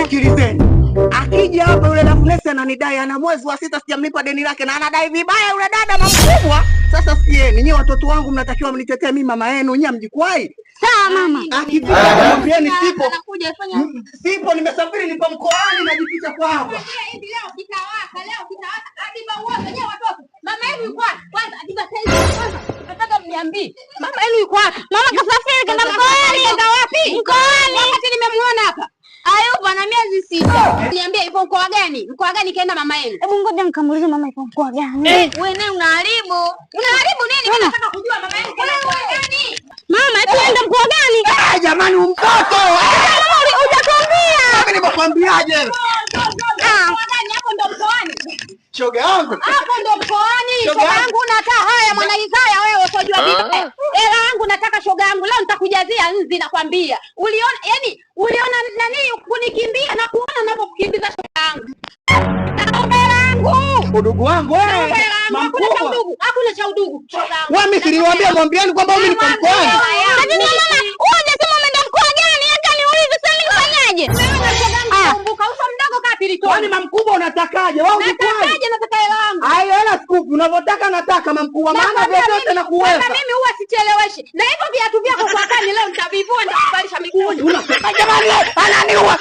Sikilizeni. Akija hapa yule Loveness ananidai ana mwezi wa 6 sijamlipa deni lake na anadai vibaya yule dada mkubwa. Sasa sieni, nyie watoto wangu mnatakiwa mnitetee mimi mama yenu, nyie mjikwai. Sawa mama. Akifika mwambieni sipo. Sipo nimesafiri nipo mkoani najificha kwa hapa. Hivi leo kitawaka hadi baua wenyewe watoto. Mama yenu yuko wapi? Kwanza adiba sasa kwanza. Nataka mniambie. Mama yenu yuko wapi? Mama kasafiri kwenda mkoani. Kwenda wapi? Mkoani. Wakati nimemuona hapa. Ayupo na miezi 6. Niambie ipo mkoa gani? Mkoa gani kaenda mama yenu? Hebu ngoja nikamuulize mama ipo mkoa gani. Wewe naye unaharibu. Unaharibu nini? Mimi nataka kujua mama yenu kaenda mkoa gani? Mama ipo enda mkoa gani? Jamani mtoto. Hujatuambia. Mimi nimekwambiaje? Hapo ndo mkoani. Shoga yangu. Hapo ndo mkoani. Shoga yangu nakaa haya mwana Isaya wewe usijua vitu. Hela yangu nataka shoga yangu leo nitakujazia nzi nakwambia. Uliona nani kunikimbia na kuona ninapokukimbiza shoga yangu. Hela yangu. Udugu wangu wewe. Hakuna cha udugu shoga yangu. Wewe mimi niliwaambia mwambieni kwamba mimi niko mkoani. Lakini mama, unasema umeenda mkoa gani? Hata niulize sasa nifanyaje? Wewe na shoga yangu kumbuka uso mdogo kapili tu. Kwani mamkubwa unatakaje? Wewe unatakaje? Nataka hela yangu. Hayo hela sikupi, unavyotaka nataka mamkubwa maana vyovyote na kuweza. Mimi huwa sicheleweshi. Na hivyo viatu vyako kwa kani leo nitavivua nitakubalisha miguu. Unataka jamani ananiua.